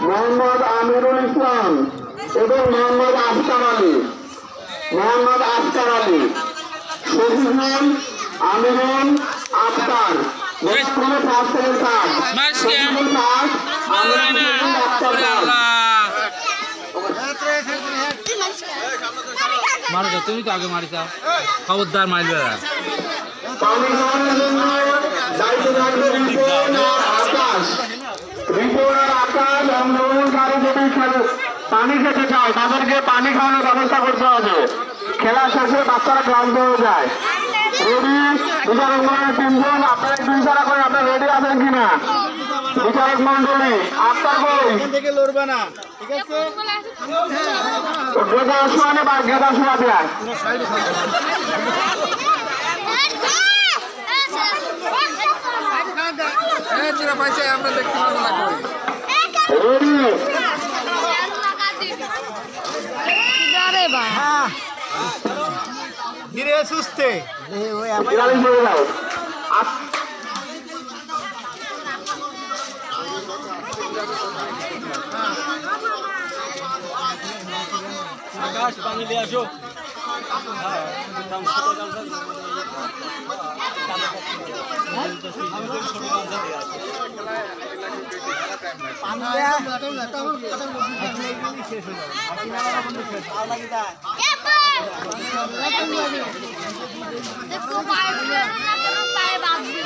মোহাম্মদ আমিরুল ইসলাম এবং মোহাম্মদ আফতার আলী। মোহাম্মদ আফতার আলী, শহীদুল আমিরুল আফতার, কোনো first second third, Shahidul first, Amirul Aftar third. মারো তুমি তো আগে মারিস, খবরদার মারবে। পানি খাওয়ানোর জন্য দায়িত্ব থাকবে রিপন আর আকাশ। রিপন আর আকাশ অংশগ্রহণকারী যদি পানি খেতে চায় তাদেরকে পানি খাওয়ানোর ব্যবস্থা করতে হবে। খেলা শেষে বাচ্চারা ক্লান্ত হয়ে যায়। রেডি? বিচারক মন্ডলী তিনজন, আপনারা একটু ইশারা করেন আপনারা রেডি আছেন কিনা। বিচারক মন্ডলী আপনার বই লড়বে না, ঠিক আছে? গেদা শোয়ানে বা গেদা শোয়া দেয়। আমরা দেখতে পারবো না। ধীরে সুস্থে আকাশ পানি দিয়ে আসো।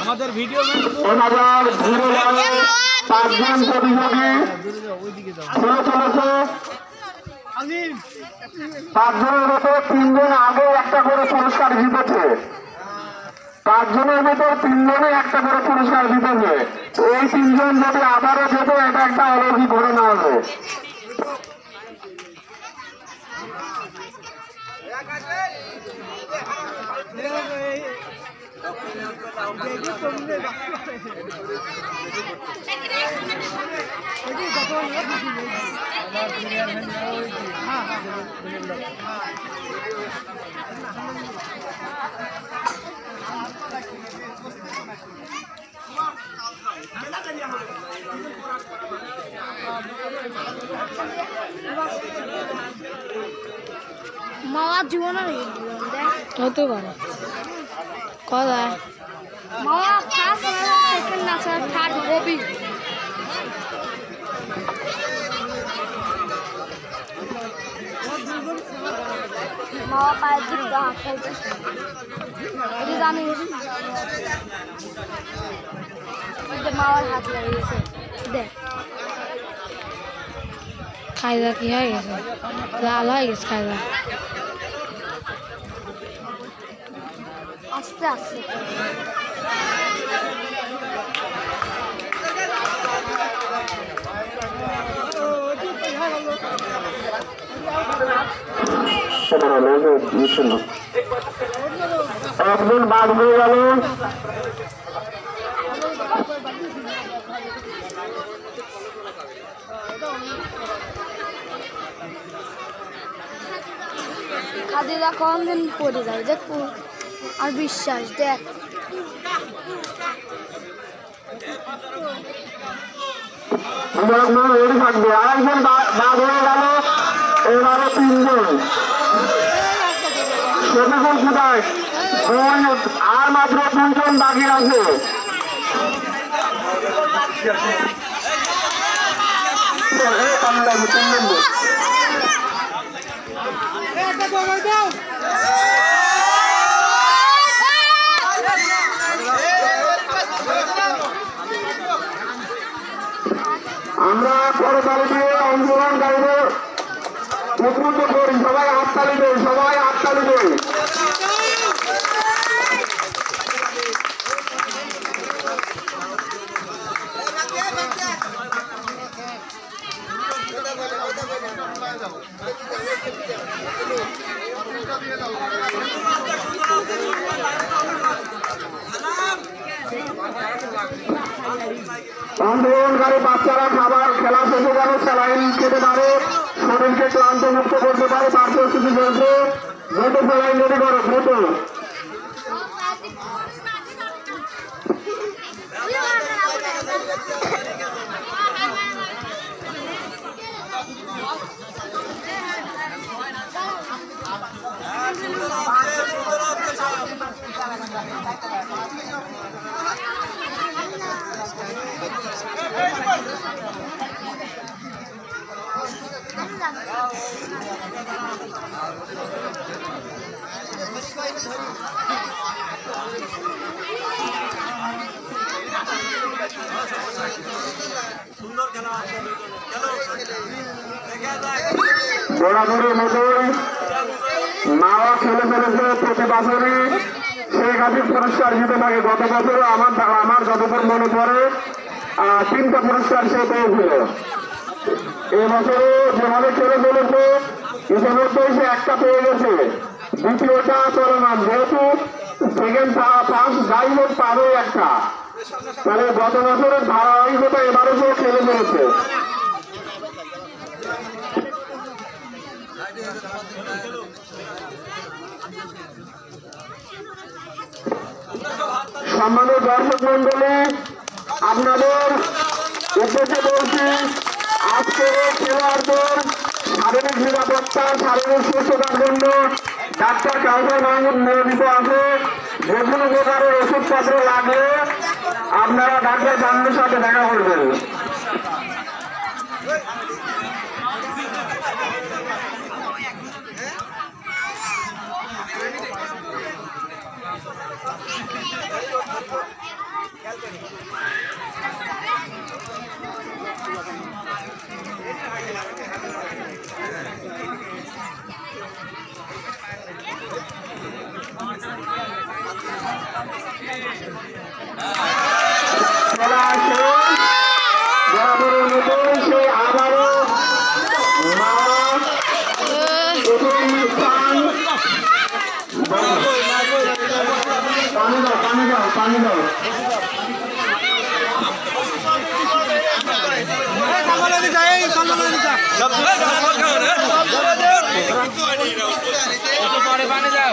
আমাদের ভিডিও পাঁচজন প্রতিযোগী পাঁচজনের ভেতর তিনজন আগে একটা করে পুরস্কার জিতেছে। পাঁচজনের ভেতর তিনজনে একটা করে পুরস্কার জিতেছে। এই তিনজন যদি আবারও যেত এটা একটা অলৌকিক ঘটনা হবে। মামা জীবনে হতে পারে কথা মামা ফার্স্ট সেকেন্ড না স্যার থার্ড হবি। মামা পায়ের দিক হাত খাইতেছে জানি মামার হাত লেগে গেছে। দেখ খাইদা কি হয়ে গেছে, লাল হয়ে গেছে খাইদা। আস্তে আস্তে একদিন বাদ হয়ে গেল। খাদিরা কম দিন পড়ে যায় দেখো আর বিশ্বাস দেখ। থাকবে আরেকজন বাদ হয়ে গেল। এবারে তিনজন কোথায় আর মাত্র দুজন বাকি আছে। আমরা করতালি দিয়ে অংশগ্রহণকারীদের উদ্বুদ্ধ করি। সবাই হাততালি দেই, সবাই হাততালি দেই। অংশগ্রহণকারী বাচ্চারা খাবার খেলা শেষে গেল, স্যালাইন খেতে পারে, শরীরকে ক্লান্ত মুক্ত করতে পারে। পার্শ্বস্থিতি চলছে, দ্রুত স্যালাইন রেডি করো, দ্রুত। বরাবরের মতোই মাওয়া খেলে ফেলেছে প্রতি বছরই শেখ হাসিব পুরস্কার জিতে থাকে। গত বছরও আমার যতদূর মনে পড়ে 3টা পুরস্কার সে পেয়েছিল। এবছরও যেভাবে খেলে ফেলেছে ইতিমধ্যেই সে 1টা পেয়ে গেছে, 2টা চলমান, যেহেতু সেকেন্ড ফার্স্ট যাই হোক পাবে 1টা, তাহলে গত বছরের ধারাবাহিকতা এবারে সে খেলে ফেলেছে। সম্মানিত দর্শক মন্ডলী, আপনাদের উদ্দেশ্যে বলছি, আজকের খেলোয়াড়দের শারীরিক নিরাপত্তা, শারীরিক সুস্থতার জন্য ডাক্তার কাউসার মাহমুদ নিয়োজিত আছে। যে কোনো প্রকারের ওষুধপত্র লাগলে আপনারা ডাক্তার জাহাঙ্গীরের সাথে দেখা করবেন। পানি দাও পরে পানি দাও।